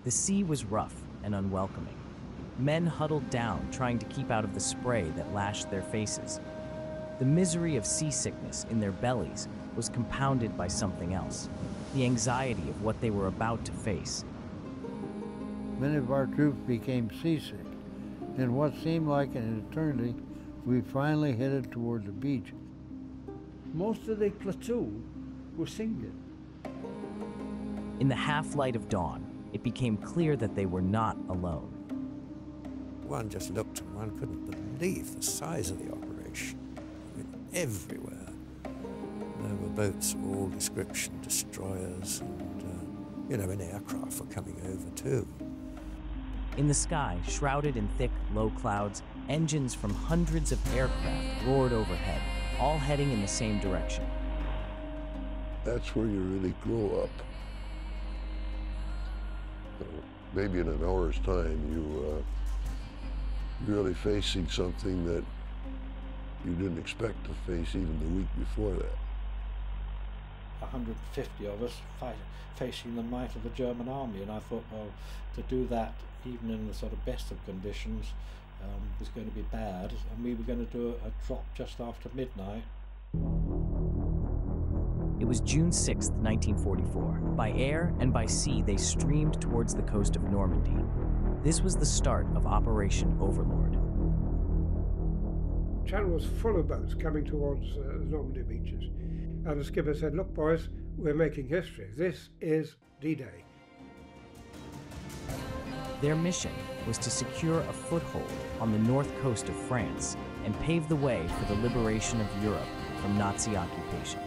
The sea was rough and unwelcoming. Men huddled down, trying to keep out of the spray that lashed their faces. The misery of seasickness in their bellies was compounded by something else, the anxiety of what they were about to face. Many of our troops became seasick. In what seemed like an eternity, we finally headed toward the beach. Most of the platoon were singing. In the half-light of dawn, it became clear that they were not alone. One just looked and one couldn't believe the size of the operation. I mean, everywhere. There were boats of all description, destroyers, and, aircraft were coming over too. In the sky, shrouded in thick, low clouds, engines from hundreds of aircraft roared overhead, all heading in the same direction. That's where you really grow up. Maybe in an hour's time, you're really facing something that you didn't expect to face even the week before that. 150 of us facing the might of the German army, and I thought, well, to do that even in the sort of best of conditions was going to be bad, and we were going to do a drop just after midnight. It was June 6, 1944. By air and by sea, they streamed towards the coast of Normandy. This was the start of Operation Overlord. The channel was full of boats coming towards the Normandy beaches. And the skipper said, "Look, boys, we're making history. This is D-Day." Their mission was to secure a foothold on the north coast of France and pave the way for the liberation of Europe from Nazi occupation.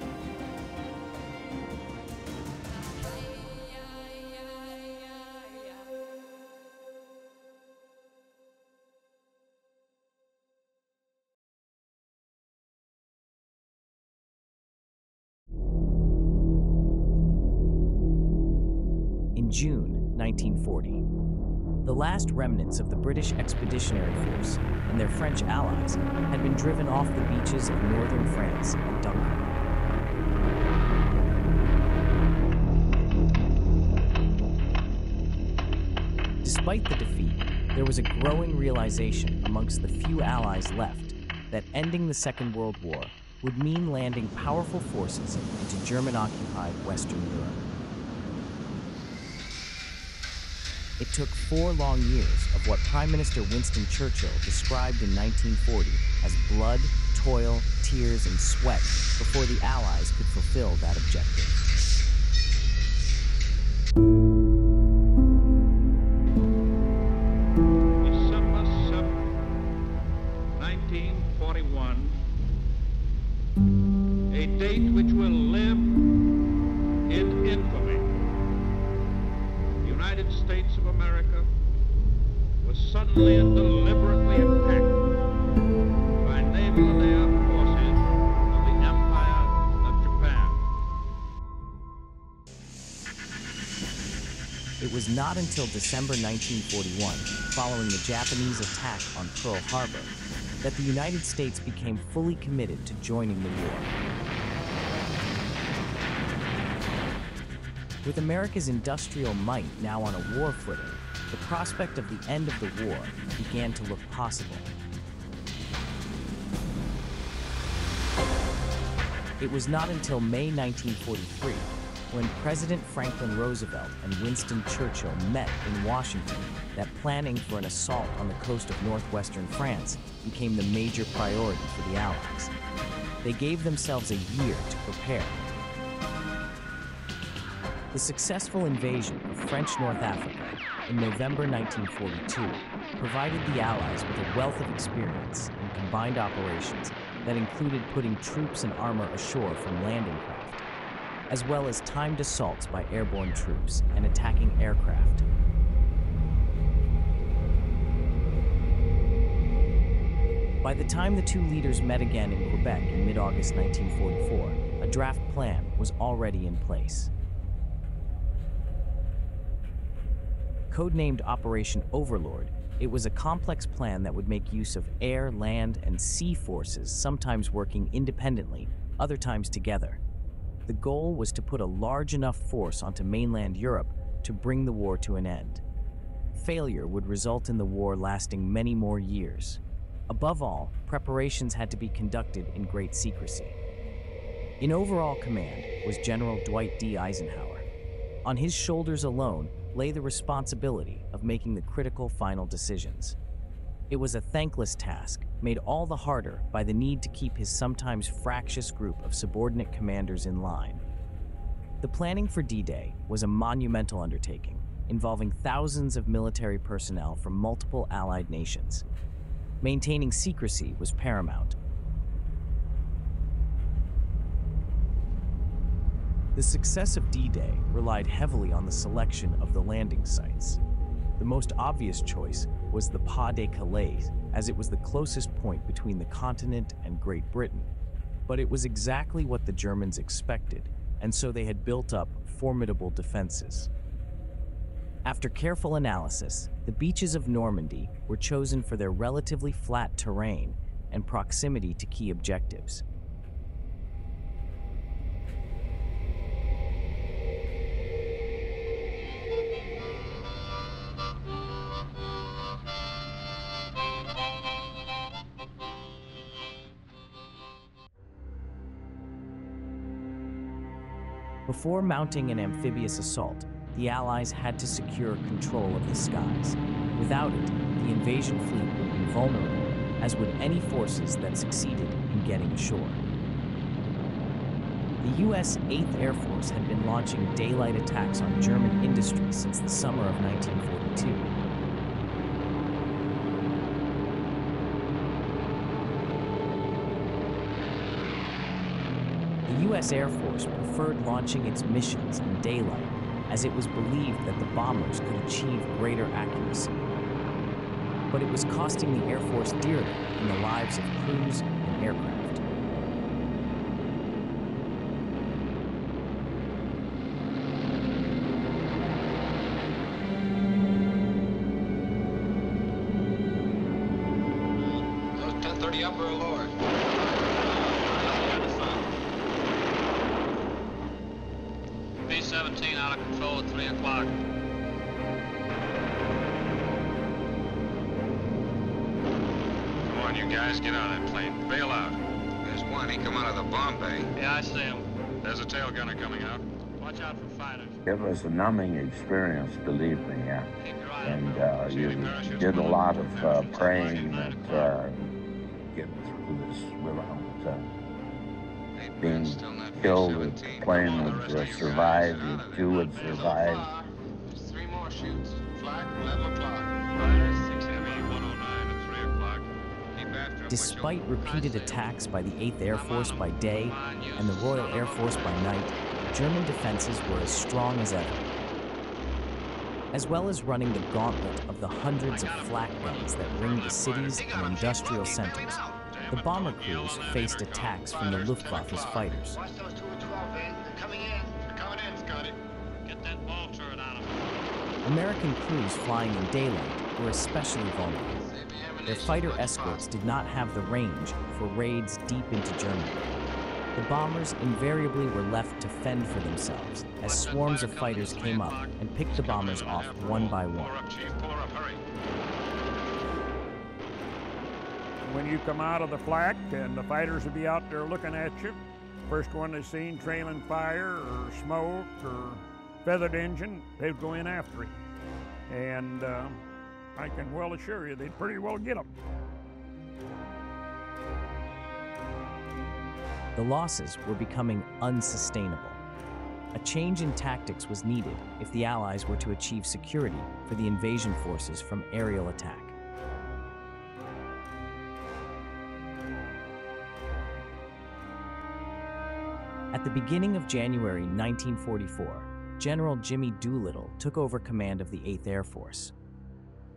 In June 1940, the last remnants of the British Expeditionary Force and their French allies had been driven off the beaches of northern France and Dunkirk. Despite the defeat, there was a growing realization amongst the few allies left that ending the Second World War would mean landing powerful forces into German-occupied Western Europe. It took 4 long years of what Prime Minister Winston Churchill described in 1940 as blood, toil, tears, and sweat before the Allies could fulfill that objective. December 7, 1941, a date which will live in infamy. The United States of America was suddenly and deliberately attacked by naval and air forces of the Empire of Japan. It was not until December 1941, following the Japanese attack on Pearl Harbor, that the United States became fully committed to joining the war. With America's industrial might now on a war footing, the prospect of the end of the war began to look possible. It was not until May 1943, when President Franklin Roosevelt and Winston Churchill met in Washington, that planning for an assault on the coast of northwestern France became the major priority for the Allies. They gave themselves a year to prepare. The successful invasion of French North Africa in November 1942 provided the Allies with a wealth of experience in combined operations that included putting troops and armor ashore from landing craft, as well as timed assaults by airborne troops and attacking aircraft. By the time the two leaders met again in Quebec in mid-August 1944, a draft plan was already in place. Codenamed Operation Overlord, it was a complex plan that would make use of air, land, and sea forces, sometimes working independently, other times together. The goal was to put a large enough force onto mainland Europe to bring the war to an end. Failure would result in the war lasting many more years. Above all, preparations had to be conducted in great secrecy. In overall command was General Dwight D. Eisenhower. On his shoulders alone lay the responsibility of making the critical final decisions. It was a thankless task, made all the harder by the need to keep his sometimes fractious group of subordinate commanders in line. The planning for D-Day was a monumental undertaking, involving thousands of military personnel from multiple Allied nations. Maintaining secrecy was paramount. The success of D-Day relied heavily on the selection of the landing sites. The most obvious choice was the Pas de Calais, as it was the closest point between the continent and Great Britain. But it was exactly what the Germans expected, and so they had built up formidable defenses. After careful analysis, the beaches of Normandy were chosen for their relatively flat terrain and proximity to key objectives. Before mounting an amphibious assault, the Allies had to secure control of the skies. Without it, the invasion fleet would be vulnerable, as would any forces that succeeded in getting ashore. The U.S. 8th Air Force had been launching daylight attacks on German industry since the summer of 1942. The U.S. Air Force preferred launching its missions in daylight, as it was believed that the bombers could achieve greater accuracy. But it was costing the Air Force dearly in the lives of crews and aircraft. That was 10:30 upper or lower? B-17 out of control at 3 o'clock. Come on, you guys, get out of that plane. Bail out. There's one. He come out of the bomb bay. Yeah, I see him. There's a tail gunner coming out. Watch out for fighters. It was a numbing experience, believe me. Keep your eye And out. you did a lot of praying that get through this without being killed, that the plane would survive, you would survive. There's 3 more shoots. Flag, 11 o'clock. Fighters, 6 Heavy, 109 at 3 o'clock. Keep after him. Despite repeated attacks by the 8th Air Force by day and the Royal Air Force by night, German defenses were as strong as ever. As well as running the gauntlet of the hundreds of flak guns that ringed the cities and industrial centers, the bomber crews faced attacks from the Luftwaffe's fighters. Watch those 2 and 12, Vin. They're coming in. They're coming in, Scotty. Get that ball turret on them. American crews flying in daylight were especially vulnerable. Their fighter escorts did not have the range for raids deep into Germany. The bombers invariably were left to fend for themselves as swarms of fighters came up and picked the bombers off one by one. When you come out of the flak and the fighters will be out there looking at you, first one they seen trailing fire or smoke or feathered engine, they'd go in after it. And I can well assure you they'd pretty well get them. The losses were becoming unsustainable. A change in tactics was needed if the Allies were to achieve security for the invasion forces from aerial attack. At the beginning of January 1944, General Jimmy Doolittle took over command of the 8th Air Force.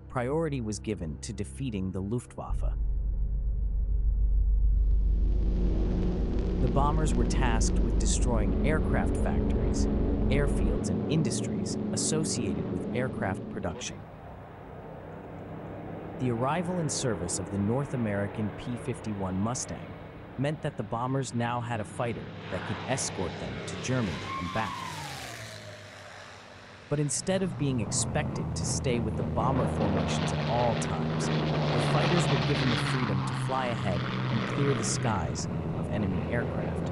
Priority was given to defeating the Luftwaffe. The bombers were tasked with destroying aircraft factories, airfields, and industries associated with aircraft production. The arrival in service of the North American P-51 Mustang meant that the bombers now had a fighter that could escort them to Germany and back. But instead of being expected to stay with the bomber formations at all times, the fighters were given the freedom to fly ahead and clear the skies of enemy aircraft.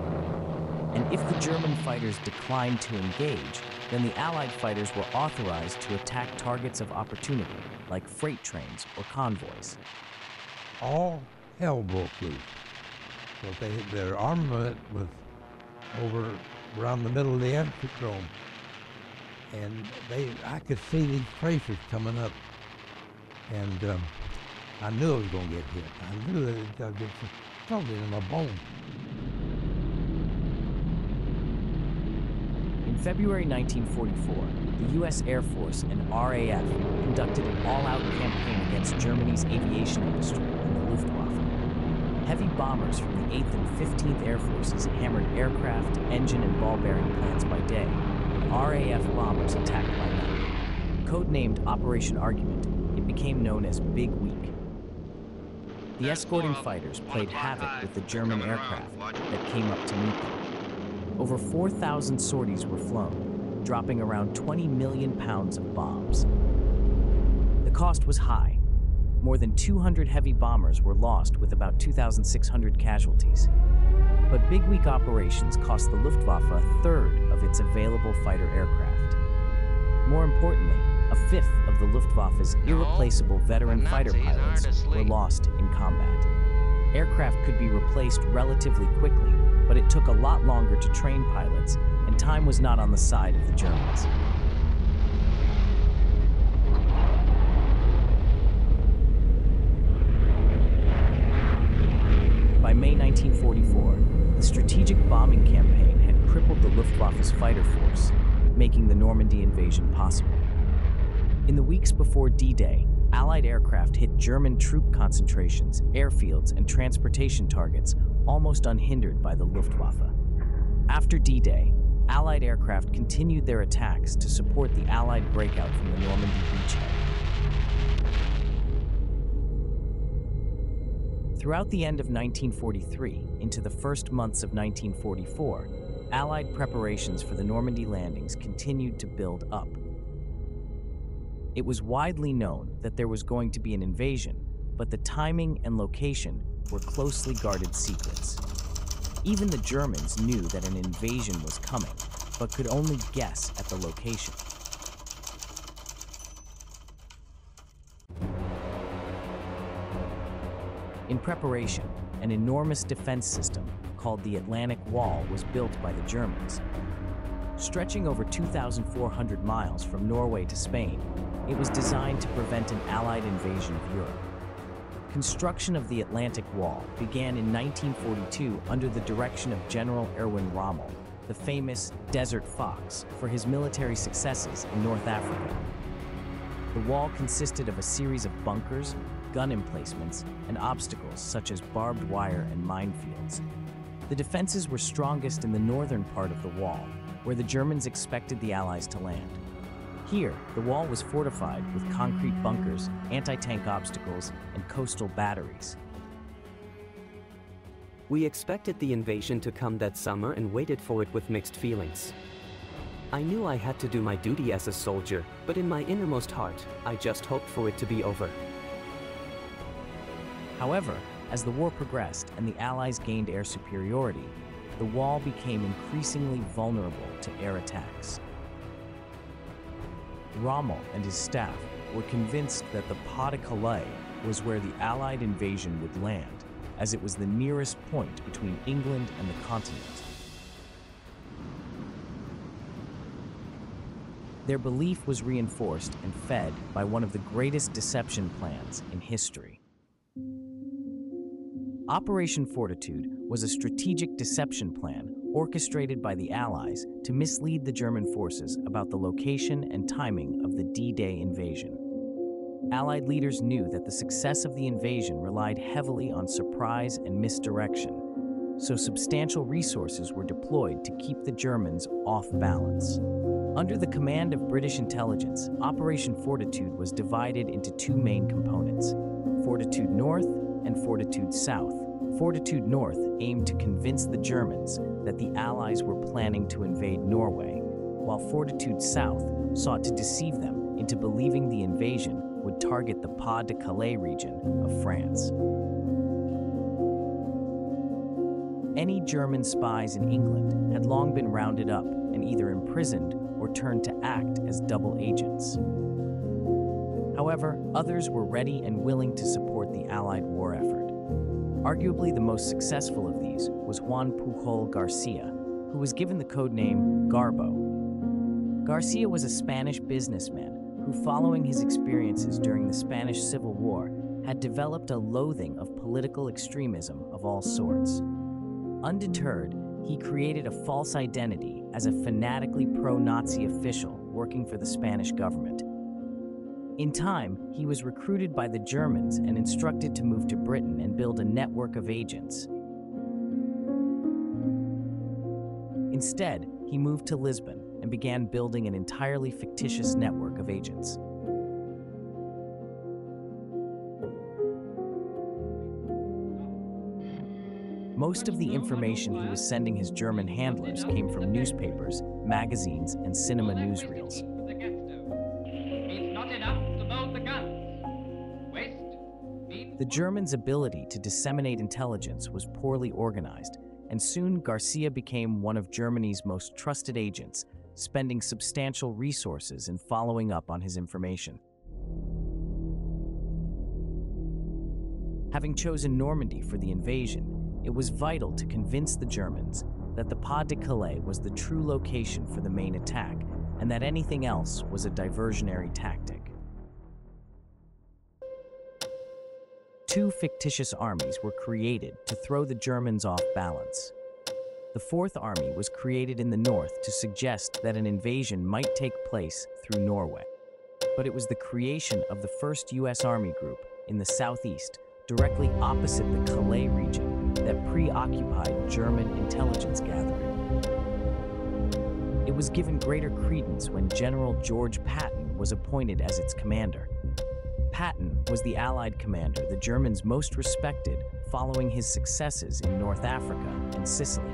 And if the German fighters declined to engage, then the Allied fighters were authorized to attack targets of opportunity, like freight trains or convoys. All hell broke loose. So their armament was over around the middle of the amphitrome. And I could see these tracers coming up. And I knew I was going to get hit. I knew that I just felt it in my bones. In February 1944, the U.S. Air Force and RAF conducted an all-out campaign against Germany's aviation industry and the Luftwaffe. Heavy bombers from the 8th and 15th Air Forces hammered aircraft, engine, and ball-bearing plants by day, and RAF bombers attacked by night. Codenamed Operation Argument, it became known as Big Week. The escorting fighters played havoc with the German aircraft that came up to meet them. Over 4,000 sorties were flown, dropping around 20 million pounds of bombs. The cost was high. More than 200 heavy bombers were lost with about 2,600 casualties. But Big Week operations cost the Luftwaffe a third of its available fighter aircraft. More importantly, a fifth of the Luftwaffe's irreplaceable veteran fighter pilots were lost in combat. Aircraft could be replaced relatively quickly, but it took a lot longer to train pilots, and time was not on the side of the Germans. By May 1944, the strategic bombing campaign had crippled the Luftwaffe's fighter force, making the Normandy invasion possible. In the weeks before D-Day, Allied aircraft hit German troop concentrations, airfields, and transportation targets almost unhindered by the Luftwaffe. After D-Day, Allied aircraft continued their attacks to support the Allied breakout from the Normandy beachhead. Throughout the end of 1943 into the first months of 1944, Allied preparations for the Normandy landings continued to build up. It was widely known that there was going to be an invasion, but the timing and location were closely guarded secrets. Even the Germans knew that an invasion was coming, but could only guess at the location. In preparation, an enormous defense system called the Atlantic Wall was built by the Germans. Stretching over 2,400 miles from Norway to Spain, it was designed to prevent an Allied invasion of Europe. Construction of the Atlantic Wall began in 1942 under the direction of General Erwin Rommel, the famous Desert Fox, for his military successes in North Africa. The wall consisted of a series of bunkers, gun emplacements, and obstacles such as barbed wire and minefields. The defenses were strongest in the northern part of the wall, where the Germans expected the Allies to land. Here, the wall was fortified with concrete bunkers, anti-tank obstacles, and coastal batteries. We expected the invasion to come that summer and waited for it with mixed feelings. I knew I had to do my duty as a soldier, but in my innermost heart, I just hoped for it to be over. However, as the war progressed and the Allies gained air superiority, the wall became increasingly vulnerable to air attacks. Rommel and his staff were convinced that the Pas de Calais was where the Allied invasion would land, as it was the nearest point between England and the continent. Their belief was reinforced and fed by one of the greatest deception plans in history. Operation Fortitude was a strategic deception plan orchestrated by the Allies to mislead the German forces about the location and timing of the D-Day invasion. Allied leaders knew that the success of the invasion relied heavily on surprise and misdirection. so substantial resources were deployed to keep the Germans off balance. Under the command of British intelligence, Operation Fortitude was divided into two main components, Fortitude North and Fortitude South. Fortitude North aimed to convince the Germans that the Allies were planning to invade Norway, while Fortitude South sought to deceive them into believing the invasion would target the Pas-de-Calais region of France. Any German spies in England had long been rounded up and either imprisoned or turned to act as double agents. However, others were ready and willing to support the Allied war effort. Arguably the most successful of these was Juan Pujol Garcia, who was given the codename Garbo. Garcia was a Spanish businessman who, following his experiences during the Spanish Civil War, had developed a loathing of political extremism of all sorts. Undeterred, he created a false identity as a fanatically pro-Nazi official working for the Spanish government. In time, he was recruited by the Germans and instructed to move to Britain and build a network of agents. Instead, he moved to Lisbon and began building an entirely fictitious network of agents. Most of the information he was sending his German handlers came from newspapers, magazines, and cinema newsreels. The Germans' ability to disseminate intelligence was poorly organized, and soon Garcia became one of Germany's most trusted agents, spending substantial resources in following up on his information. Having chosen Normandy for the invasion, it was vital to convince the Germans that the Pas-de-Calais was the true location for the main attack, and that anything else was a diversionary tactic. Two fictitious armies were created to throw the Germans off balance. The Fourth Army was created in the north to suggest that an invasion might take place through Norway. But it was the creation of the First U.S. Army Group in the southeast, directly opposite the Calais region, that preoccupied German intelligence gathering. It was given greater credence when General George Patton was appointed as its commander. Patton was the Allied commander the Germans most respected following his successes in North Africa and Sicily.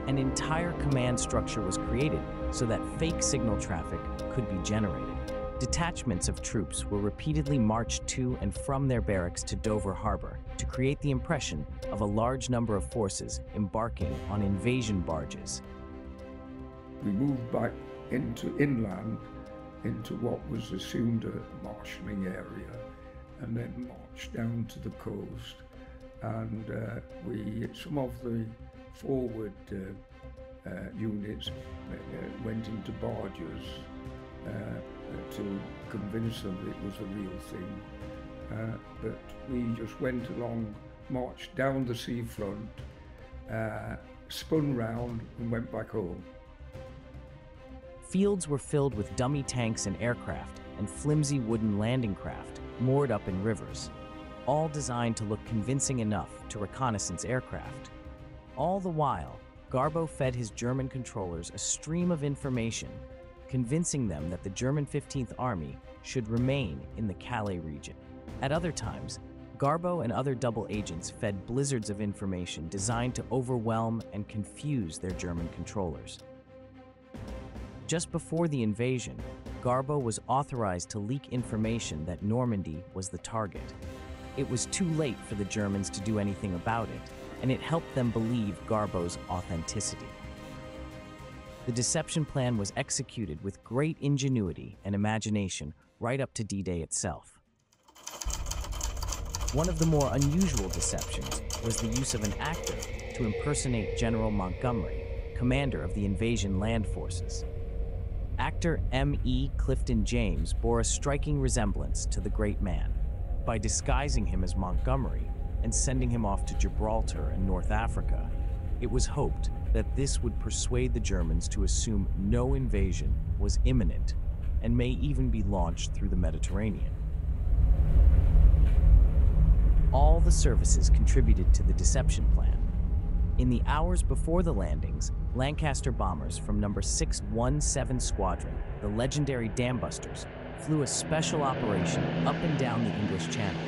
An entire command structure was created so that fake signal traffic could be generated. Detachments of troops were repeatedly marched to and from their barracks to Dover Harbor to create the impression of a large number of forces embarking on invasion barges. We moved back into inland, into what was assumed a marshalling area, and then marched down to the coast. And some of the forward units went into barges to convince them it was a real thing. But we just went along, marched down the seafront, spun round and went back home. Fields were filled with dummy tanks and aircraft and flimsy wooden landing craft moored up in rivers, all designed to look convincing enough to reconnaissance aircraft. All the while, Garbo fed his German controllers a stream of information, convincing them that the German 15th Army should remain in the Calais region. At other times, Garbo and other double agents fed blizzards of information designed to overwhelm and confuse their German controllers. Just before the invasion, Garbo was authorized to leak information that Normandy was the target. It was too late for the Germans to do anything about it, and it helped them believe Garbo's authenticity. The deception plan was executed with great ingenuity and imagination right up to D-Day itself. One of the more unusual deceptions was the use of an actor to impersonate General Montgomery, commander of the invasion land forces. Actor M.E. Clifton James bore a striking resemblance to the great man. By disguising him as Montgomery and sending him off to Gibraltar and North Africa, it was hoped that this would persuade the Germans to assume no invasion was imminent and may even be launched through the Mediterranean. All the services contributed to the deception plan. In the hours before the landings, Lancaster bombers from No. 617 Squadron, the legendary Dambusters, flew a special operation up and down the English Channel.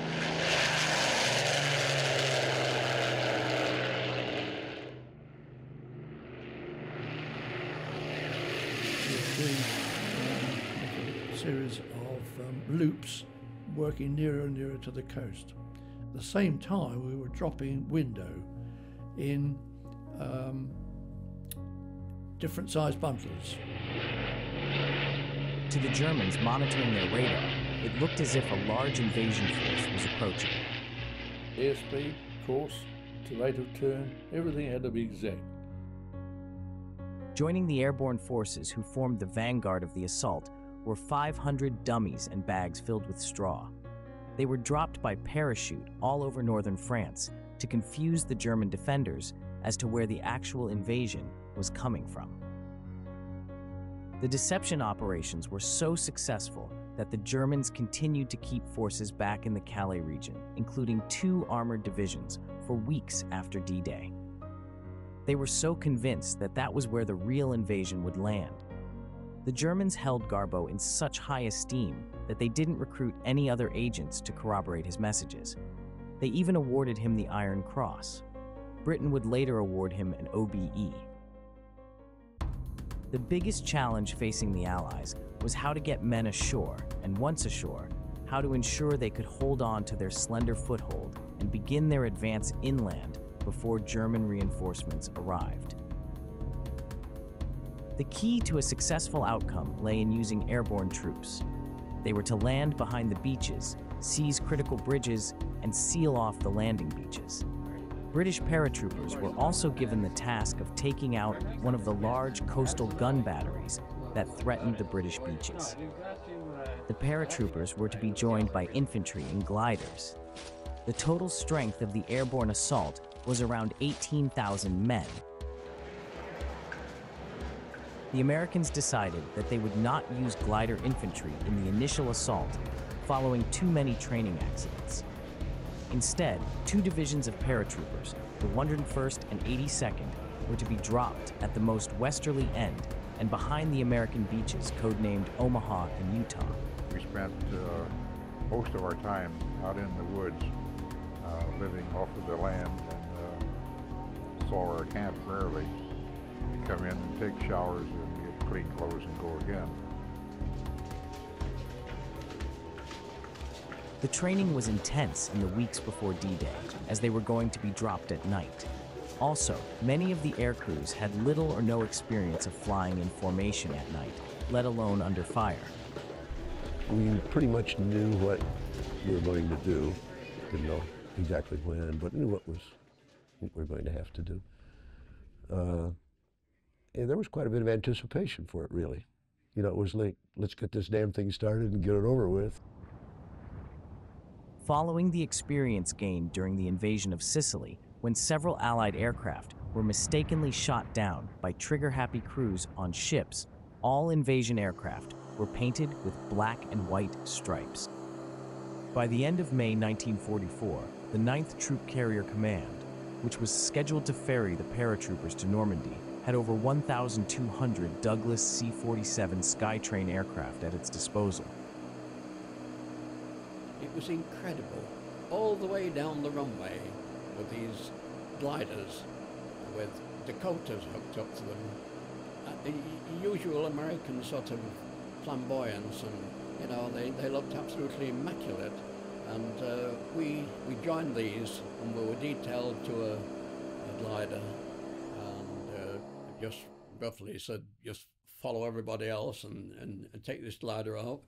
A series of loops working nearer and nearer to the coast. At the same time, we were dropping window in different sized bundles. To the Germans monitoring their radar, it looked as if a large invasion force was approaching. Airspeed, course, to rate of turn, everything had to be exact. Joining the airborne forces who formed the vanguard of the assault were 500 dummies and bags filled with straw. They were dropped by parachute all over northern France to confuse the German defenders as to where the actual invasion was coming from. The deception operations were so successful that the Germans continued to keep forces back in the Calais region, including 2 armored divisions, for weeks after D-Day. They were so convinced that that was where the real invasion would land. The Germans held Garbeau in such high esteem that they didn't recruit any other agents to corroborate his messages. They even awarded him the Iron Cross. Britain would later award him an OBE. The biggest challenge facing the Allies was how to get men ashore, and once ashore, how to ensure they could hold on to their slender foothold and begin their advance inland before German reinforcements arrived. The key to a successful outcome lay in using airborne troops. They were to land behind the beaches, seize critical bridges, and seal off the landing beaches. British paratroopers were also given the task of taking out one of the large coastal gun batteries that threatened the British beaches. The paratroopers were to be joined by infantry and gliders. The total strength of the airborne assault was around 18,000 men. The Americans decided that they would not use glider infantry in the initial assault, following too many training accidents. Instead, 2 divisions of paratroopers, the 101st and 82nd, were to be dropped at the most westerly end and behind the American beaches codenamed Omaha and Utah. We spent most of our time out in the woods, living off of the land, and saw our camp rarely. We come in and take showers and get clean clothes and go again. The training was intense in the weeks before D-Day, as they were going to be dropped at night. Also, many of the air crews had little or no experience of flying in formation at night, let alone under fire. We pretty much knew what we were going to do. Didn't know exactly when, but knew what we were going to have to do. And there was quite a bit of anticipation for it, really. You know, it was like, let's get this damn thing started and get it over with. Following the experience gained during the invasion of Sicily, when several Allied aircraft were mistakenly shot down by trigger-happy crews on ships, all invasion aircraft were painted with black and white stripes. By the end of May 1944, the 9th Troop Carrier Command, which was scheduled to ferry the paratroopers to Normandy, had over 1,200 Douglas C-47 Skytrain aircraft at its disposal. It was incredible. All the way down the runway were these gliders with Dakotas hooked up to them. The usual American sort of flamboyance, and you know, they looked absolutely immaculate. And we joined these, and we were detailed to a glider, and just roughly said, just follow everybody else and take this glider out.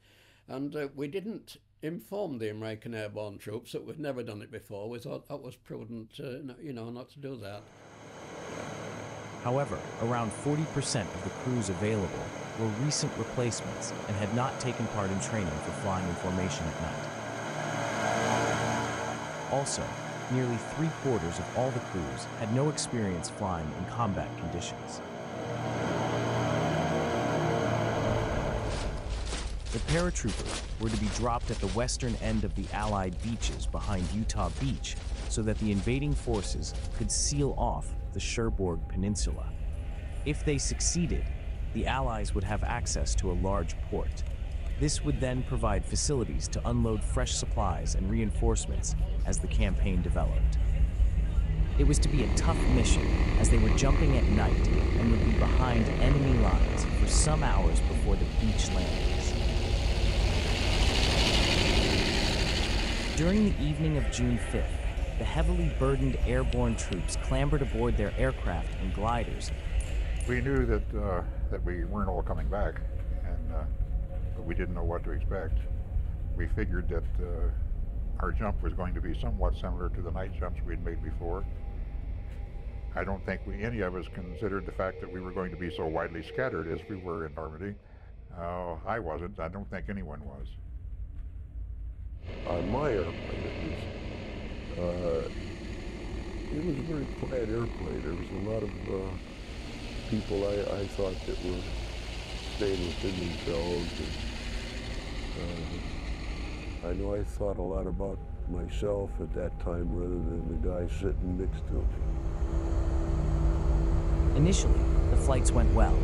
And we didn't inform the American airborne troops that we'd never done it before. We thought that was prudent, you know, not to do that. However, around 40% of the crews available were recent replacements and had not taken part in training for flying in formation at night. Also, nearly 3/4 of all the crews had no experience flying in combat conditions. The paratroopers were to be dropped at the western end of the Allied beaches behind Utah Beach so that the invading forces could seal off the Cherbourg Peninsula. If they succeeded, the Allies would have access to a large port. This would then provide facilities to unload fresh supplies and reinforcements as the campaign developed. It was to be a tough mission as they were jumping at night and would be behind enemy lines for some hours before the beach landings. During the evening of June 5th, the heavily burdened airborne troops clambered aboard their aircraft and gliders. We knew that we weren't all coming back, but we didn't know what to expect. We figured that our jump was going to be somewhat similar to the night jumps we'd made before. I don't think any of us considered the fact that we were going to be so widely scattered as we were in Normandy. I wasn't. I don't think anyone was. On my airplane, it was a very quiet airplane. There was a lot of people I thought that were staying within themselves. And, I know I thought a lot about myself at that time rather than the guy sitting next to me. Initially, the flights went well.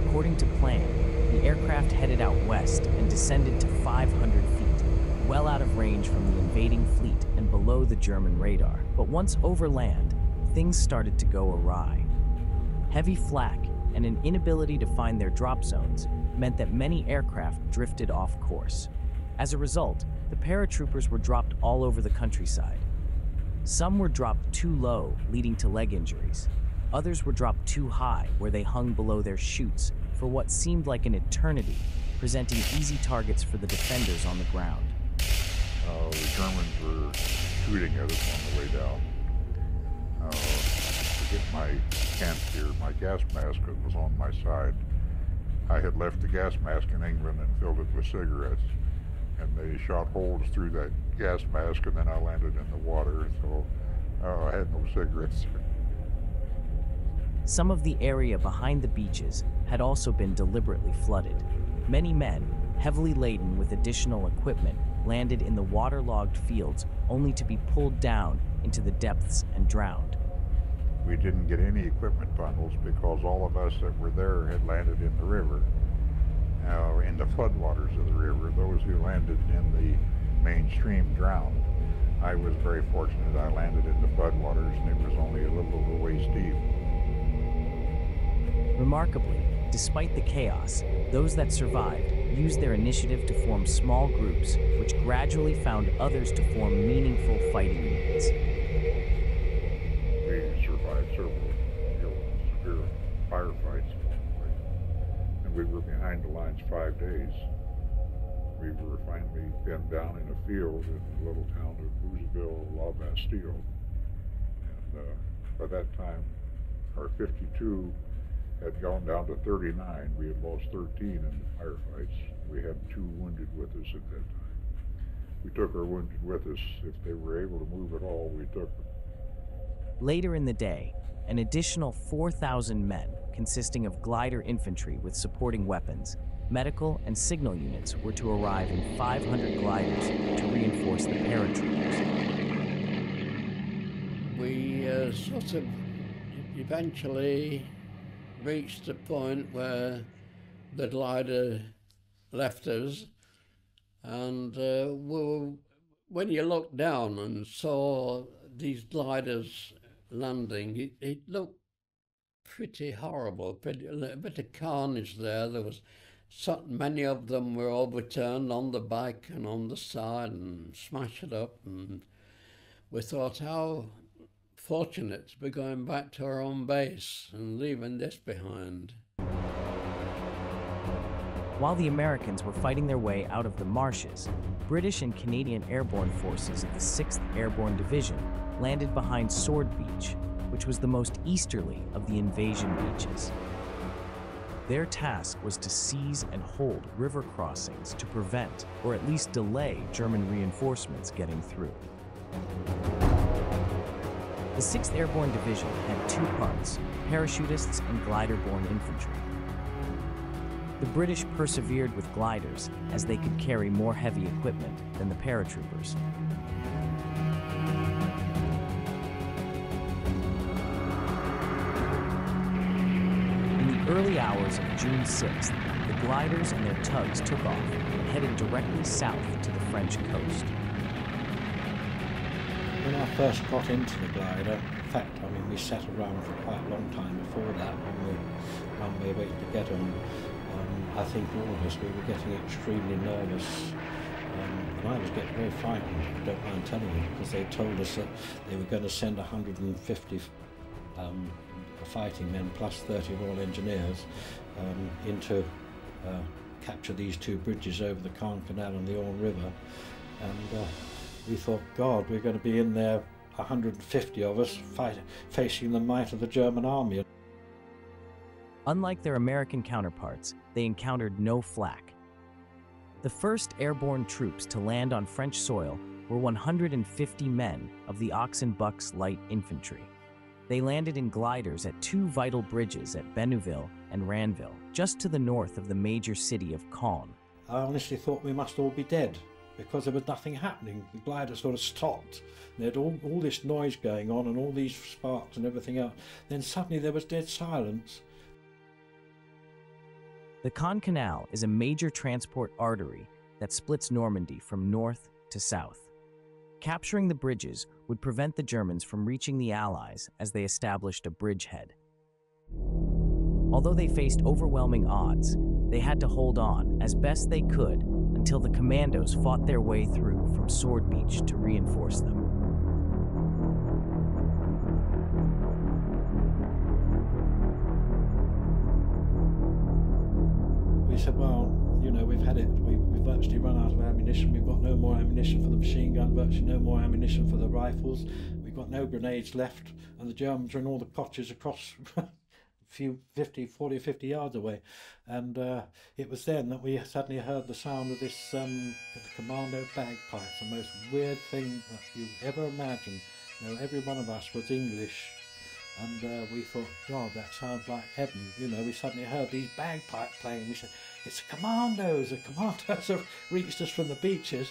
According to plan, the aircraft headed out west and descended to 500 feet, well out of range from the invading fleet and below the German radar. But once over land, things started to go awry. Heavy flak and an inability to find their drop zones meant that many aircraft drifted off course. As a result, the paratroopers were dropped all over the countryside. Some were dropped too low, leading to leg injuries. Others were dropped too high, where they hung below their chutes for what seemed like an eternity, presenting easy targets for the defenders on the ground. The Germans were shooting at us on the way down. To get my canister, my gas mask was on my side. I had left the gas mask in England and filled it with cigarettes. And they shot holes through that gas mask, and then I landed in the water, so I had no cigarettes. Some of the area behind the beaches had also been deliberately flooded. Many men, heavily laden with additional equipment, landed in the waterlogged fields only to be pulled down into the depths and drowned. We didn't get any equipment bundles because all of us that were there had landed in the river. In the floodwaters of the river, those who landed in the mainstream drowned. I was very fortunate. I landed in the floodwaters and it was only a little over waist deep. Remarkably, despite the chaos, those that survived used their initiative to form small groups, which gradually found others to form meaningful fighting units. We survived several severe firefights. We were behind the lines 5 days. We were finally pinned down in a field in the little town of Bouzeville, La Bastille. And by that time, our 52 had gone down to 39. We had lost 13 in the firefights. We had 2 wounded with us at that time. We took our wounded with us. If they were able to move at all, we took them. Later in the day, an additional 4,000 men, consisting of glider infantry with supporting weapons, medical and signal units, were to arrive in 500 gliders to reinforce the paratroopers. We sort of eventually reached the point where the glider left us, and when you looked down and saw these gliders landing, it looked pretty horrible, a bit of carnage there. There was so many of them were overturned on the back and on the side and smashed up, and we thought how fortunate to be going back to our own base and leaving this behind. While the Americans were fighting their way out of the marshes, British and Canadian airborne forces of the 6th Airborne Division landed behind Sword Beach, which was the most easterly of the invasion beaches. Their task was to seize and hold river crossings to prevent, or at least delay, German reinforcements getting through. The 6th Airborne Division had 2 parts, parachutists and glider-borne infantry. The British persevered with gliders as they could carry more heavy equipment than the paratroopers. In the early hours of June 6th, the gliders and their tugs took off and headed directly south to the French coast. When I first got into the glider, in fact, I mean, we sat around for quite a long time before that when we waited to get on. I think all of us, we were getting extremely nervous, and I was getting very frightened, I don't mind telling you, because they told us that they were going to send 150 fighting men plus 30 Royal Engineers into capture these two bridges over the Caen Canal and the Orne River, and we thought, God, we're going to be in there, 150 of us, facing the might of the German army. Unlike their American counterparts, they encountered no flak. The first airborne troops to land on French soil were 150 men of the Ox and Bucks Light Infantry. They landed in gliders at two vital bridges at Bénouville and Ranville, just to the north of the major city of Caen. I honestly thought we must all be dead, because there was nothing happening. The glider sort of stopped. There had all this noise going on and all these sparks and everything else. Then suddenly there was dead silence. The Caen Canal is a major transport artery that splits Normandy from north to south. Capturing the bridges would prevent the Germans from reaching the Allies as they established a bridgehead. Although they faced overwhelming odds, they had to hold on as best they could until the commandos fought their way through from Sword Beach to reinforce them. We said, well, you know, we've had it. We've virtually run out of ammunition. We've got no more ammunition for the machine gun, virtually no more ammunition for the rifles. We've got no grenades left, and the Germans are in all the cottages across a few 40 or 50 yards away. And it was then that we suddenly heard the sound of this the commando bagpipes, the most weird thing that you ever imagined. You know, every one of us was English. And we thought, God, that sounds like heaven. You know, we suddenly heard these bagpipes playing. We said, it's the commandos have reached us from the beaches.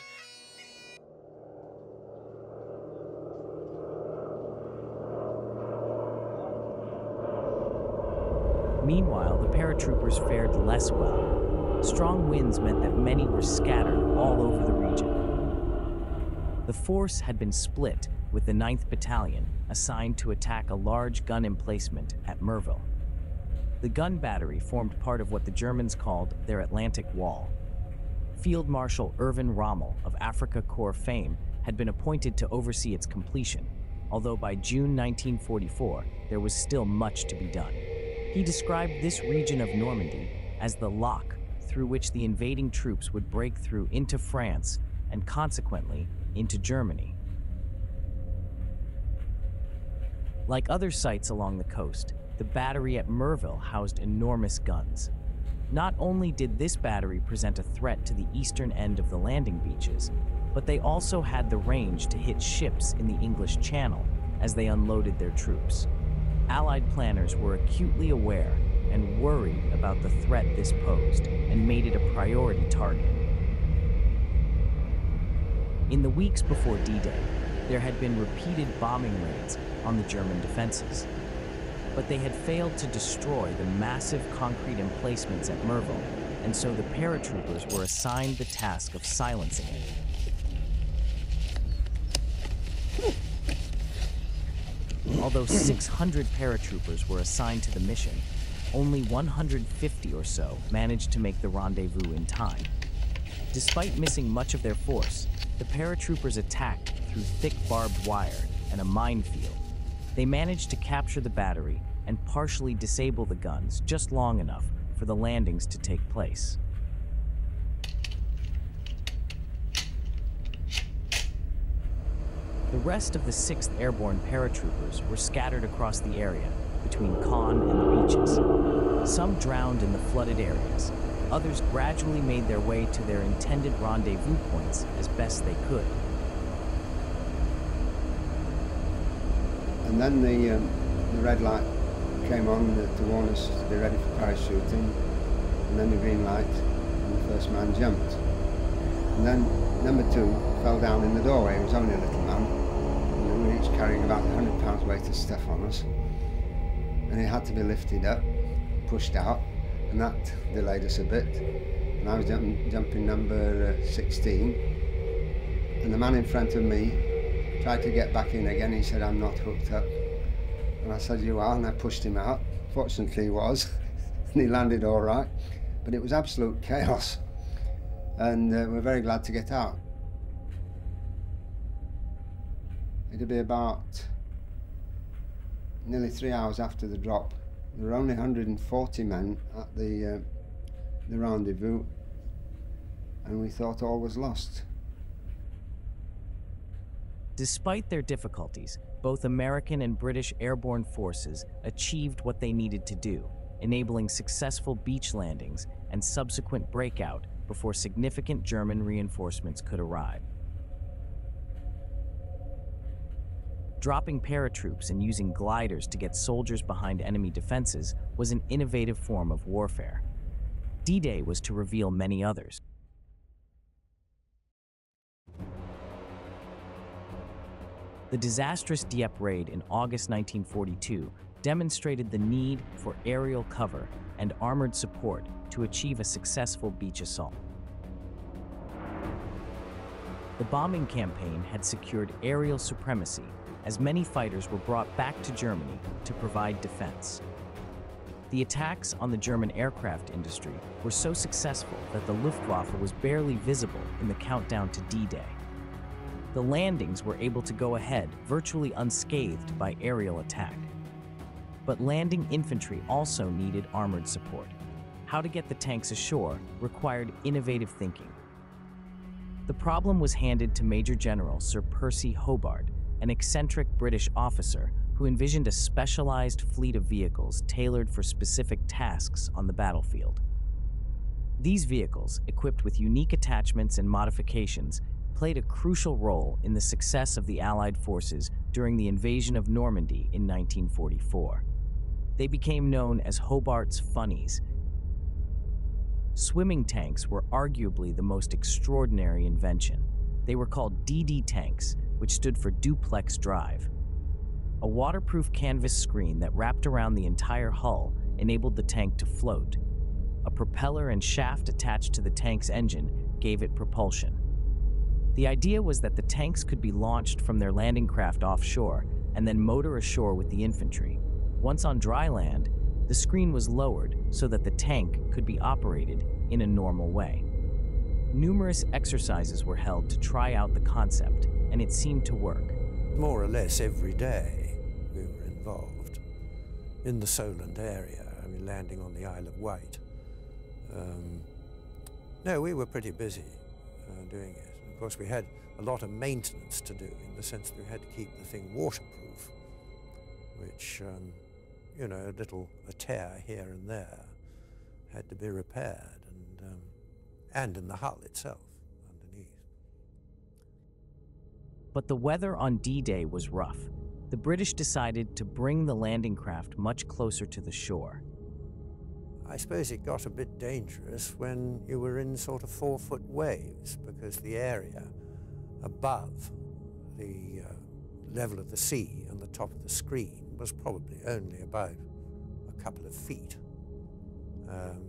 Meanwhile, the paratroopers fared less well. Strong winds meant that many were scattered all over the region. The force had been split, with the 9th Battalion assigned to attack a large gun emplacement at Merville. The gun battery formed part of what the Germans called their Atlantic Wall. Field Marshal Erwin Rommel of Afrika Korps fame had been appointed to oversee its completion, although by June 1944 there was still much to be done. He described this region of Normandy as the lock through which the invading troops would break through into France and consequently into Germany. Like other sites along the coast, the battery at Merville housed enormous guns. Not only did this battery present a threat to the eastern end of the landing beaches, but they also had the range to hit ships in the English Channel as they unloaded their troops. Allied planners were acutely aware and worried about the threat this posed and made it a priority target. In the weeks before D-Day, there had been repeated bombing raids on the German defenses, but they had failed to destroy the massive concrete emplacements at Merville, and so the paratroopers were assigned the task of silencing it. Although 600 paratroopers were assigned to the mission, only 150 or so managed to make the rendezvous in time. Despite missing much of their force, the paratroopers attacked through thick barbed wire and a minefield. They managed to capture the battery and partially disable the guns just long enough for the landings to take place. The rest of the 6th Airborne paratroopers were scattered across the area between Caen and the beaches. Some drowned in the flooded areas. Others gradually made their way to their intended rendezvous points as best they could. And then the red light came on to warn us to be ready for parachuting. and then the green light, and the first man jumped. And then number 2 fell down in the doorway. He was only a little man, and we were each carrying about 100 pounds weight of stuff on us. And he had to be lifted up, pushed out, and that delayed us a bit. And I was jumping number 16, and the man in front of me tried to get back in again. He said, "I'm not hooked up." And I said, "You are," and I pushed him out. Fortunately he was, and he landed all right. But it was absolute chaos, and we're very glad to get out. It'd be about nearly 3 hours after the drop. There were only 140 men at the rendezvous, and we thought all was lost. Despite their difficulties, both American and British airborne forces achieved what they needed to do, enabling successful beach landings and subsequent breakout before significant German reinforcements could arrive. Dropping paratroops and using gliders to get soldiers behind enemy defenses was an innovative form of warfare. D-Day was to reveal many others. The disastrous Dieppe raid in August 1942 demonstrated the need for aerial cover and armored support to achieve a successful beach assault. The bombing campaign had secured aerial supremacy, as many fighters were brought back to Germany to provide defense. The attacks on the German aircraft industry were so successful that the Luftwaffe was barely visible in the countdown to D-Day. The landings were able to go ahead virtually unscathed by aerial attack. But landing infantry also needed armored support. How to get the tanks ashore required innovative thinking. The problem was handed to Major General Sir Percy Hobart, an eccentric British officer who envisioned a specialized fleet of vehicles tailored for specific tasks on the battlefield. These vehicles, equipped with unique attachments and modifications, played a crucial role in the success of the Allied forces during the invasion of Normandy in 1944. They became known as Hobart's Funnies. Swimming tanks were arguably the most extraordinary invention. They were called DD tanks, which stood for duplex drive. A waterproof canvas screen that wrapped around the entire hull enabled the tank to float. A propeller and shaft attached to the tank's engine gave it propulsion. The idea was that the tanks could be launched from their landing craft offshore and then motor ashore with the infantry. Once on dry land, the screen was lowered so that the tank could be operated in a normal way. Numerous exercises were held to try out the concept, and it seemed to work. More or less every day we were involved in the Solent area, landing on the Isle of Wight. No, we were pretty busy doing it. Of course, we had a lot of maintenance to do in the sense that we had to keep the thing waterproof, which, you know, a tear here and there had to be repaired, and in the hull itself, underneath. But the weather on D-Day was rough. The British decided to bring the landing craft much closer to the shore. I suppose it got a bit dangerous when you were in sort of 4-foot waves, because the area above the level of the sea and the top of the screen was probably only about a couple of feet.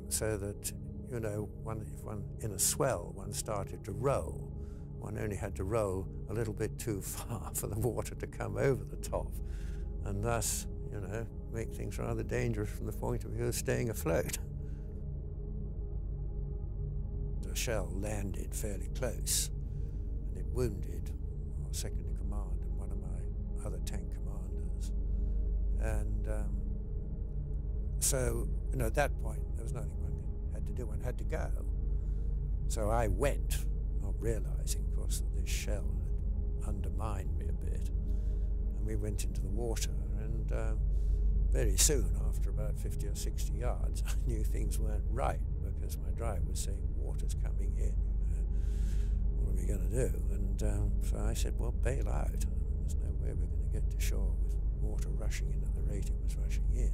So that, you know, if one in a swell, one started to roll, one only had to roll a little bit too far for the water to come over the top, and thus, you know, make things rather dangerous from the point of view of staying afloat. The shell landed fairly close, and it wounded our second in command and one of my other tank commanders. And so, you know, at that point, there was nothing one had to do. One had to go. So I went, not realizing, of course, that this shell had undermined me a bit. And we went into the water, and very soon, after about 50 or 60 yards, I knew things weren't right, because my drive was saying, water's coming in, you know, what are we going to do? And so I said, well, bail out. There's no way we're going to get to shore with water rushing in at the rate it was rushing in.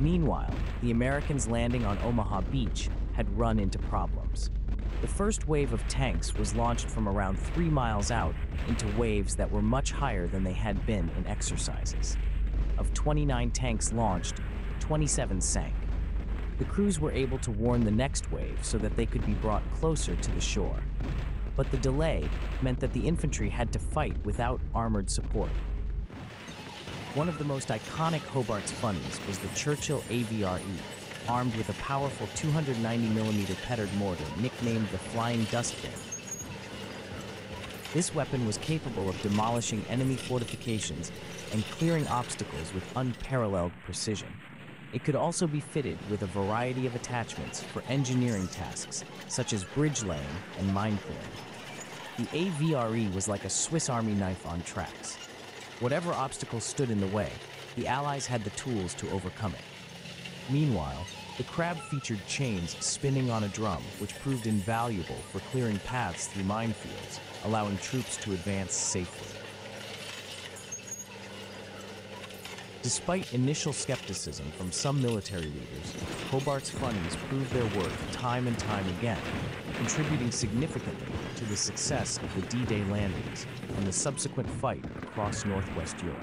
Meanwhile, the Americans landing on Omaha Beach had run into problems. The first wave of tanks was launched from around 3 miles out into waves that were much higher than they had been in exercises. Of 29 tanks launched, 27 sank. The crews were able to warn the next wave so that they could be brought closer to the shore. But the delay meant that the infantry had to fight without armored support. One of the most iconic Hobart's funnies was the Churchill AVRE, armed with a powerful 290mm Petard mortar nicknamed the Flying Dustbin. This weapon was capable of demolishing enemy fortifications and clearing obstacles with unparalleled precision. It could also be fitted with a variety of attachments for engineering tasks, such as bridge laying and mine clearing. The AVRE was like a Swiss Army knife on tracks. Whatever obstacles stood in the way, the Allies had the tools to overcome it. Meanwhile, the Crab featured chains spinning on a drum, which proved invaluable for clearing paths through minefields, allowing troops to advance safely. Despite initial skepticism from some military leaders, Hobart's funnies proved their worth time and time again, contributing significantly to the success of the D-Day landings and the subsequent fight across Northwest Europe.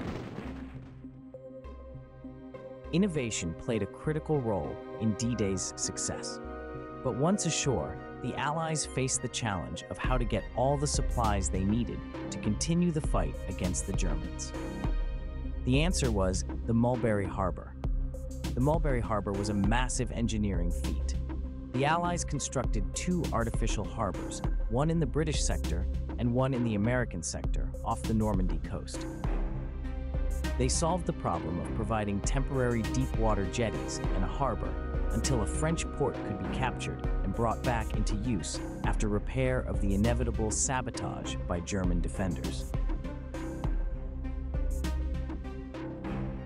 Innovation played a critical role in D-Day's success. But once ashore, the Allies faced the challenge of how to get all the supplies they needed to continue the fight against the Germans. The answer was the Mulberry Harbor. The Mulberry Harbor was a massive engineering feat. The Allies constructed 2 artificial harbors, one in the British sector and one in the American sector off the Normandy coast. They solved the problem of providing temporary deep-water jetties and a harbor until a French port could be captured and brought back into use after repair of the inevitable sabotage by German defenders.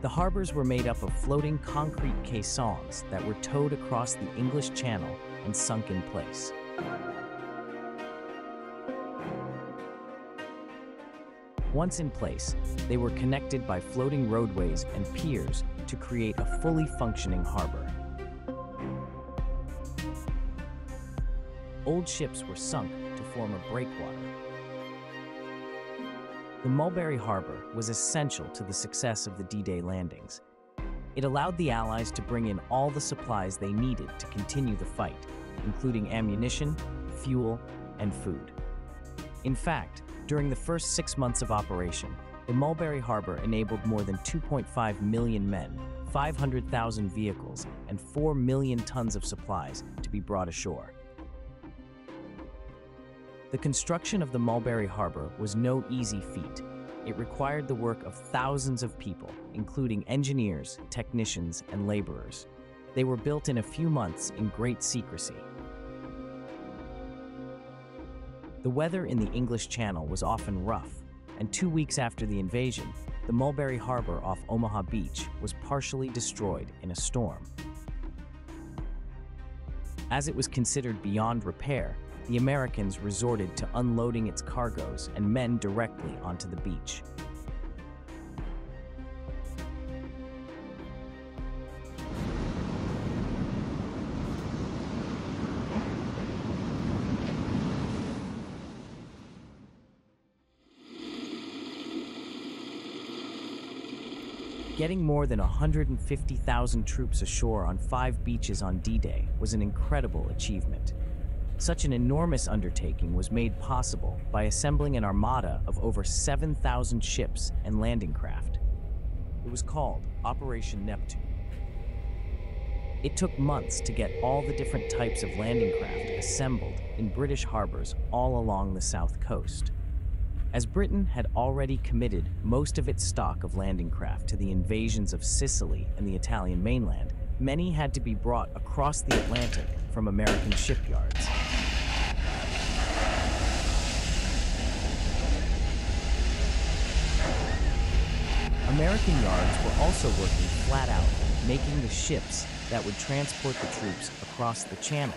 The harbors were made up of floating concrete caissons that were towed across the English Channel and sunk in place. Once in place, they were connected by floating roadways and piers to create a fully functioning harbor. Old ships were sunk to form a breakwater. The Mulberry Harbor was essential to the success of the D-Day landings. It allowed the Allies to bring in all the supplies they needed to continue the fight, including ammunition, fuel, and food. In fact, during the first 6 months of operation, the Mulberry Harbor enabled more than 2.5 million men, 500,000 vehicles, and 4 million tons of supplies to be brought ashore. The construction of the Mulberry Harbor was no easy feat. It required the work of thousands of people, including engineers, technicians, and laborers. They were built in a few months in great secrecy. The weather in the English Channel was often rough, and 2 weeks after the invasion, the Mulberry Harbor off Omaha Beach was partially destroyed in a storm. As it was considered beyond repair, the Americans resorted to unloading its cargoes and men directly onto the beach. Getting more than 150,000 troops ashore on 5 beaches on D-Day was an incredible achievement. Such an enormous undertaking was made possible by assembling an armada of over 7,000 ships and landing craft. It was called Operation Neptune. It took months to get all the different types of landing craft assembled in British harbors all along the south coast. As Britain had already committed most of its stock of landing craft to the invasions of Sicily and the Italian mainland, many had to be brought across the Atlantic from American shipyards. American yards were also working flat out, making the ships that would transport the troops across the channel.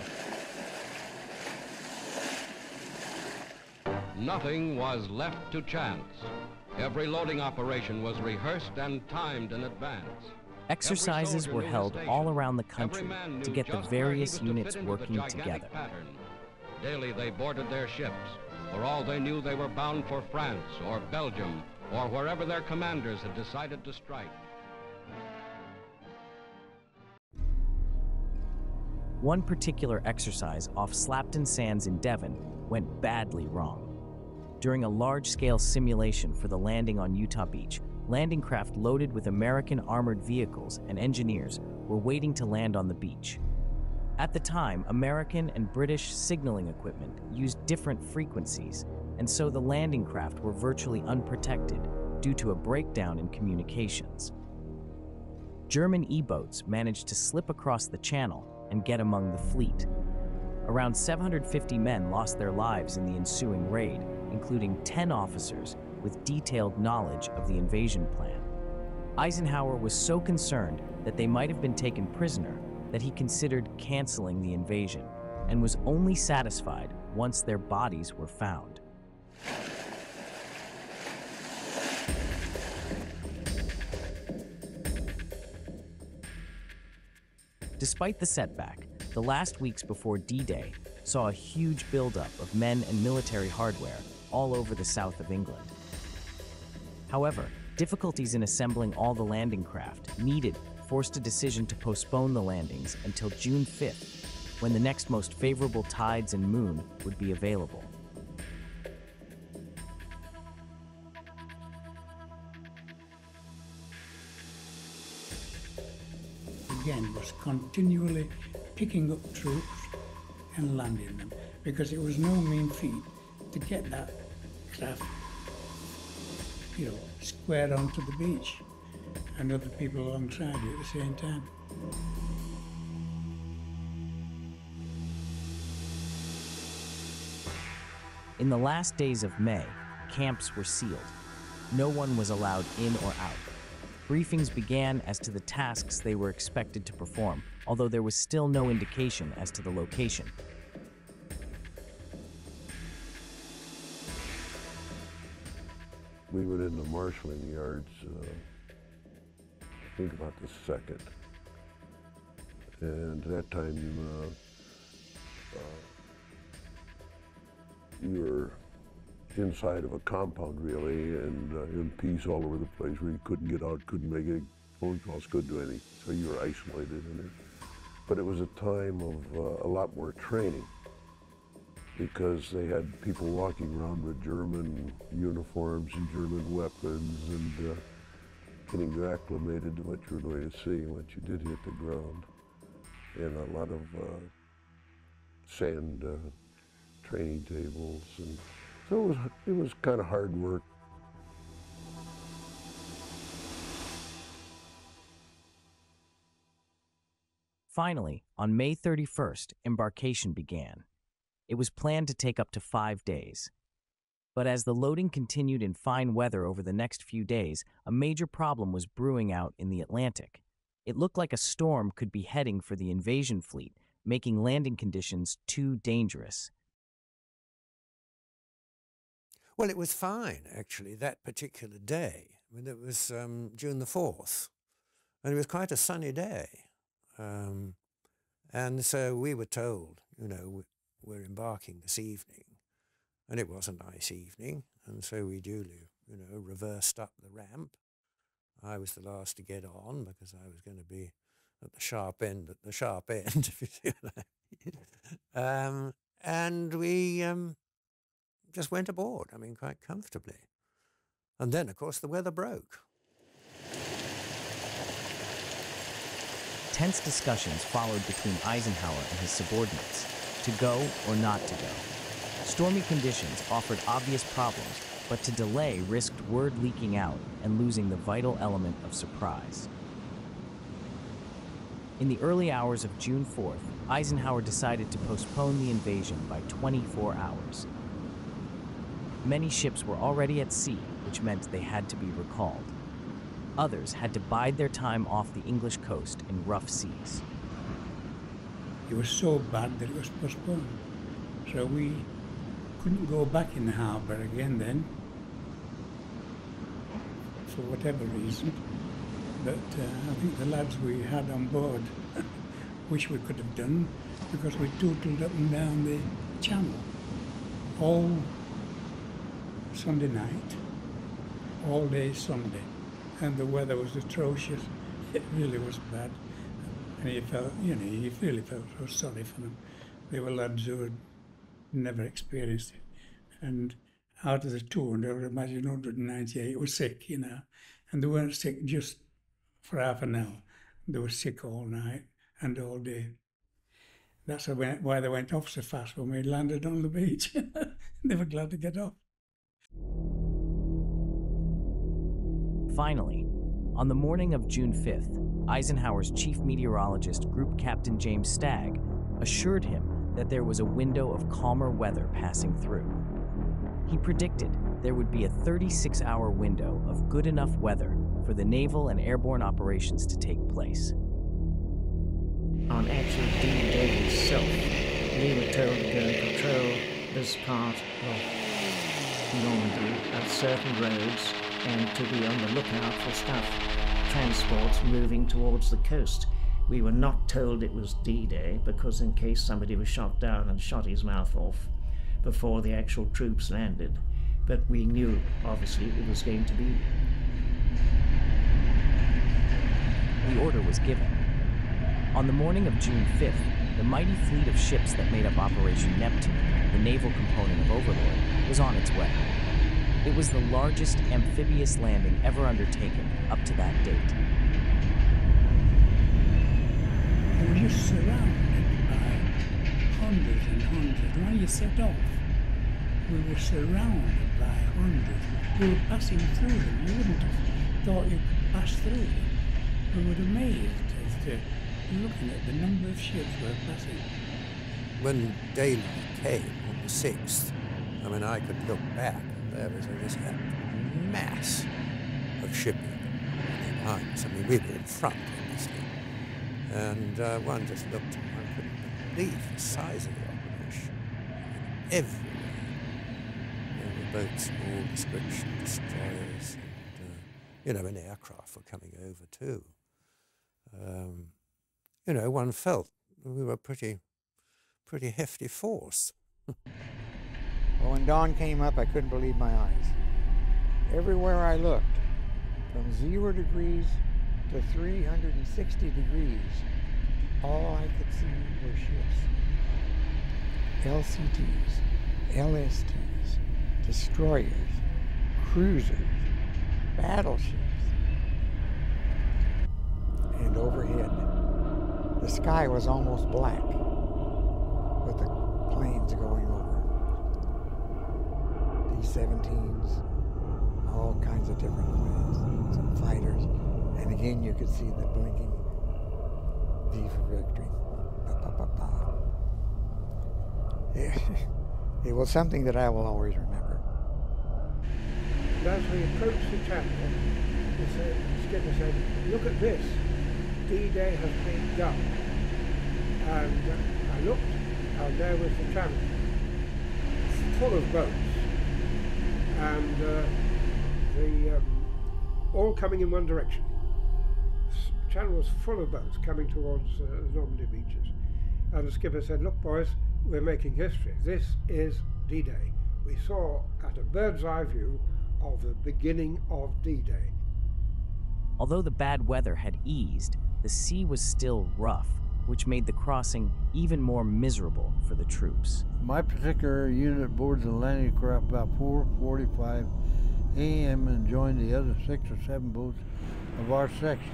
Nothing was left to chance. Every loading operation was rehearsed and timed in advance. Exercises were held all around the country to get the various units working together. Daily they boarded their ships. For all they knew, they were bound for France or Belgium or wherever their commanders had decided to strike. One particular exercise off Slapton Sands in Devon went badly wrong. During a large-scale simulation for the landing on Utah Beach, landing craft loaded with American armored vehicles and engineers were waiting to land on the beach. At the time, American and British signaling equipment used different frequencies, and so the landing craft were virtually unprotected due to a breakdown in communications. German E-boats managed to slip across the channel and get among the fleet. Around 750 men lost their lives in the ensuing raid, including 10 officers with detailed knowledge of the invasion plan. Eisenhower was so concerned that they might have been taken prisoner that he considered canceling the invasion and was only satisfied once their bodies were found. Despite the setback, the last weeks before D-Day saw a huge buildup of men and military hardware all over the south of England. However, difficulties in assembling all the landing craft needed forced a decision to postpone the landings until June 5th, when the next most favorable tides and moon would be available. Again, was continually picking up troops and landing them, because it was no mean feat to get that craft, squared onto the beach and other people alongside you at the same time. In the last days of May, camps were sealed. No one was allowed in or out. Briefings began as to the tasks they were expected to perform, although there was still no indication as to the location. We went into marshalling yards, I think about the 2nd. And at that time, you were inside of a compound, really, and in peace all over the place, where you couldn't get out, couldn't make any phone calls, couldn't do anything. So you were isolated in it. But it was a time of a lot more training, because they had people walking around with German uniforms and German weapons, and getting you acclimated to what you were going to see once you did hit the ground. And a lot of sand training tables, and so it was kind of hard work. Finally, on May 31st, embarkation began. It was planned to take up to 5 days. But as the loading continued in fine weather over the next few days, a major problem was brewing out in the Atlantic. It looked like a storm could be heading for the invasion fleet, making landing conditions too dangerous. Well, it was fine, actually, that particular day. I mean, it was June the 4th, and it was quite a sunny day. And so we were told, we're embarking this evening. And it was a nice evening, and so we duly, reversed up the ramp. I was the last to get on, because I was going to be at the sharp end, if you see what I mean. And we just went aboard, quite comfortably. And then, of course, the weather broke. Tense discussions followed between Eisenhower and his subordinates, to go or not to go. Stormy conditions offered obvious problems, but to delay risked word leaking out and losing the vital element of surprise. In the early hours of June 4th, Eisenhower decided to postpone the invasion by 24 hours. Many ships were already at sea, which meant they had to be recalled. Others had to bide their time off the English coast in rough seas. It was so bad that it was postponed. So we couldn't go back in the harbour again then, for whatever reason. But I think the lads we had on board wish we could have done, because we tootled up and down the channel all Sunday night, all day Sunday, and the weather was atrocious. It really was bad, and you felt, you really felt so sorry for them. They were lads who had never experienced it, and out of the 200, I would imagine 198 were sick, and they weren't sick just for half an hour. They were sick all night and all day. That's why they went off so fast when we landed on the beach. They were glad to get off. Finally, on the morning of June 5th, Eisenhower's chief meteorologist, Group Captain James Stagg, assured him that there was a window of calmer weather passing through. He predicted there would be a 36-hour window of good enough weather for the naval and airborne operations to take place. On actual D-Day itself, we were told to go and patrol this part of Normandy at certain roads and to be on the lookout for transports moving towards the coast. We were not told it was D-Day, because in case somebody was shot down and shot his mouth off before the actual troops landed. But we knew, obviously, it was going to be. The order was given. On the morning of June 5th, the mighty fleet of ships that made up Operation Neptune, the naval component of Overlord, was on its way. It was the largest amphibious landing ever undertaken up to that date. We were just surrounded by hundreds and hundreds. When you set off, we were surrounded by hundreds. We were passing through them. You wouldn't have thought you could pass through them. We were amazed as to looking at the number of ships we were passing. When Daly came on the 6th, I could look back, and there was this mass of shipping behind us. We were in front, obviously. And one just looked and one couldn't believe the size of the operation. Everywhere. There were boats of all description, destroyers, and aircraft were coming over too. One felt we were a pretty hefty force. Well, when dawn came up, I couldn't believe my eyes. Everywhere I looked, from 0 degrees to 360 degrees, all I could see were ships. LCTs, LSTs, destroyers, cruisers, battleships. And overhead, the sky was almost black with the planes going over. B-17s, all kinds of different planes, some fighters, and again you could see the blinking V for victory. It was something that I will always remember. And as we approached the channel, the skipper said, "Look at this, D-Day has been done." And I looked, and there was the channel, full of boats, and all coming in one direction. The channel was full of boats coming towards Normandy beaches. And the skipper said, "Look, boys, we're making history. This is D-Day." We saw at a bird's eye view of the beginning of D-Day. Although the bad weather had eased, the sea was still rough, which made the crossing even more miserable for the troops. My particular unit boarded the landing craft about 4:45 a.m. and joined the other 6 or 7 boats of our section.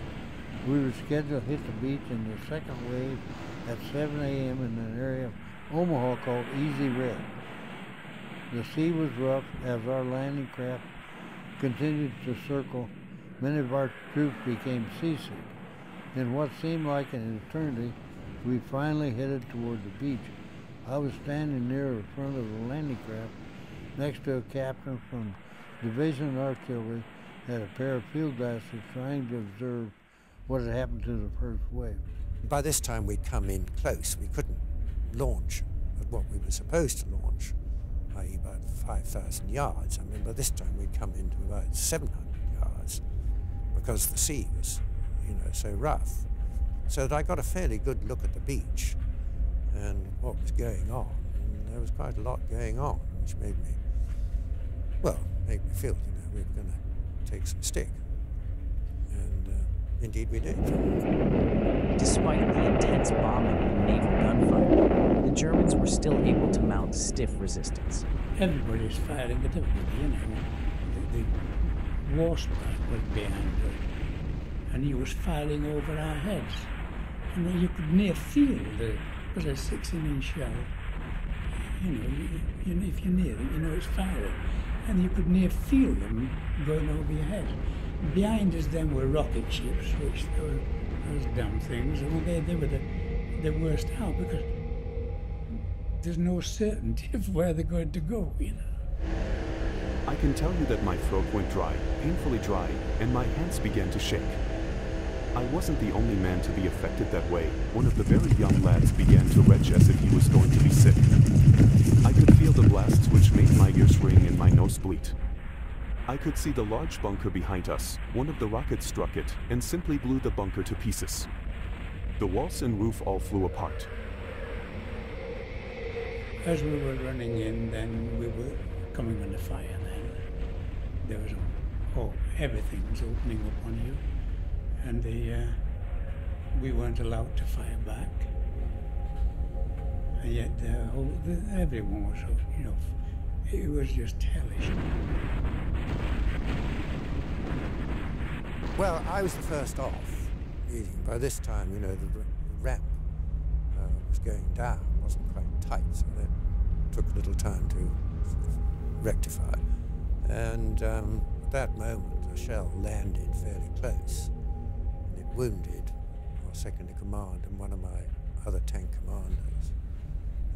We were scheduled to hit the beach in the second wave at 7 a.m. in an area of Omaha called Easy Red. The sea was rough as our landing craft continued to circle. Many of our troops became seasick. In what seemed like an eternity, we finally headed toward the beach. I was standing near the front of the landing craft next to a captain from Division Artillery had a pair of field glasses trying to observe what had happened to the first wave. By this time we'd come in close. We couldn't launch at what we were supposed to launch, i.e. about 5,000 yards. By this time we'd come into about 700 yards because the sea was so rough. So that I got a fairly good look at the beach and what was going on. And there was quite a lot going on, which made me feel, we were going to take some stick. And indeed we did. Despite the intense bombing and naval gunfighting, the Germans were still able to mount stiff resistance. Everybody's fighting at everybody, The Warspite was behind us, and he was firing over our heads. And then you could near feel it was a 16-inch shell. If you're near it, it's firing. And you could near feel them going over your head. Behind us then were rocket ships, which were those damn things, and they were the worst out because there's no certainty of where they're going to go, I can tell you that my throat went dry, painfully dry, and my hands began to shake. I wasn't the only man to be affected that way. One of the very young lads began to retch as if he was going to be sick. I could feel the blasts which made my ears ring and my nose bleed. I could see the large bunker behind us. One of the rockets struck it and simply blew the bunker to pieces. The walls and roof all flew apart. As we were running in, then we were coming under fire then. There was everything was opening up on you. And we weren't allowed to fire back. And yet everyone was, it was just hellish. Well, I was the first off. By this time, the ramp was going down. It wasn't quite tight, so that took a little time to rectify. And at that moment, a shell landed fairly close. Wounded our second in command and one of my other tank commanders.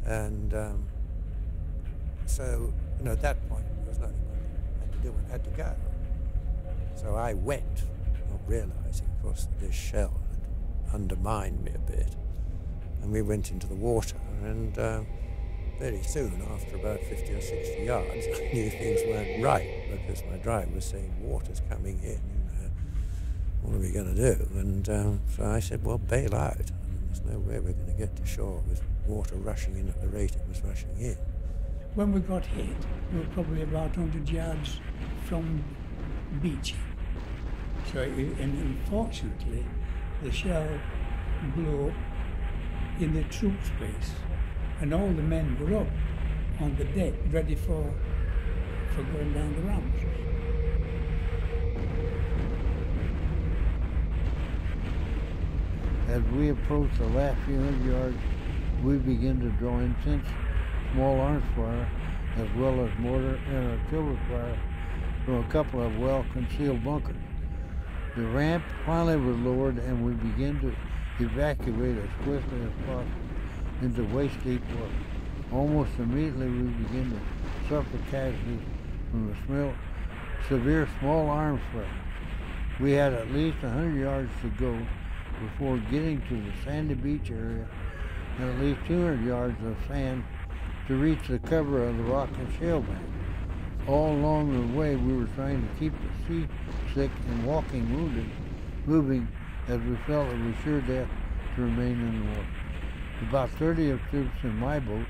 And so, at that point, there was nothing I had to do. I had to go. So I went, not realizing, of course, that this shell had undermined me a bit. And we went into the water, and very soon, after about 50 or 60 yards, I knew things weren't right, because my driver was saying, water's coming in. What are we going to do? And so I said, well, bail out. There's no way we're going to get to shore with water rushing in at the rate it was rushing in. When we got hit, we were probably about 100 yards from the beach. So, and unfortunately, the shell blew up in the troop space, and all the men were up on the deck, ready for going down the ramps. As we approached the last few hundred yards, we began to draw intense small arms fire, as well as mortar and artillery fire from a couple of well-concealed bunkers. The ramp finally was lowered, and we began to evacuate as quickly as possible into waist-deep water. Almost immediately, we began to suffer casualties from the severe small arms fire. We had at least 100 yards to go before getting to the sandy beach area, and at least 200 yards of sand to reach the cover of the rock and shale bank. All along the way, we were trying to keep the seasick and walking wounded moving, as we felt it was sure death to remain in the water. About 30 of troops in my boat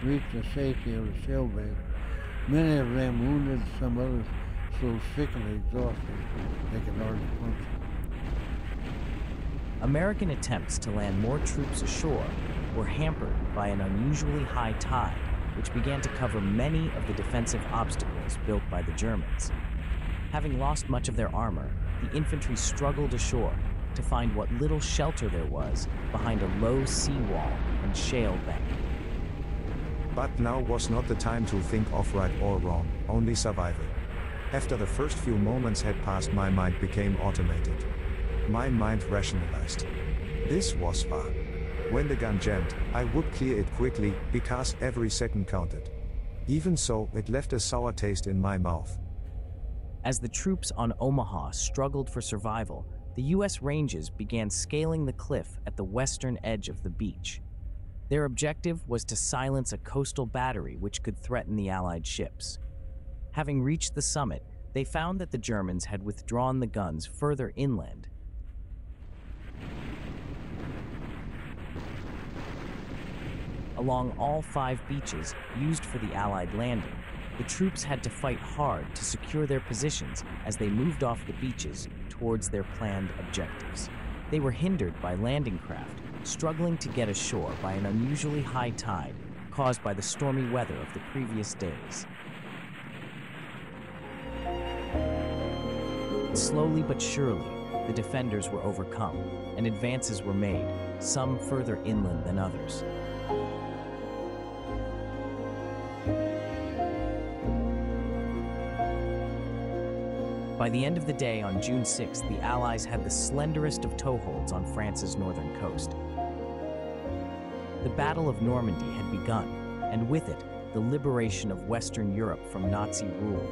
reached the safety of the shale bank, many of them wounded, some others so sick and exhausted they could hardly function. American attempts to land more troops ashore were hampered by an unusually high tide, which began to cover many of the defensive obstacles built by the Germans. Having lost much of their armor, the infantry struggled ashore to find what little shelter there was behind a low seawall and shale bank. But now was not the time to think of right or wrong, only survival. After the first few moments had passed, my mind became automated. My mind rationalized. This was fun. When the gun jammed, I would clear it quickly, because every second counted. Even so, it left a sour taste in my mouth. As the troops on Omaha struggled for survival, the U.S. Rangers began scaling the cliff at the western edge of the beach. Their objective was to silence a coastal battery which could threaten the Allied ships. Having reached the summit, they found that the Germans had withdrawn the guns further inland. along all 5 beaches used for the Allied landing, the troops had to fight hard to secure their positions as they moved off the beaches towards their planned objectives. They were hindered by landing craft, struggling to get ashore by an unusually high tide caused by the stormy weather of the previous days. Slowly but surely, the defenders were overcome, and advances were made, some further inland than others. By the end of the day on June 6th, the Allies had the slenderest of toeholds on France's northern coast. The Battle of Normandy had begun, and with it, the liberation of Western Europe from Nazi rule.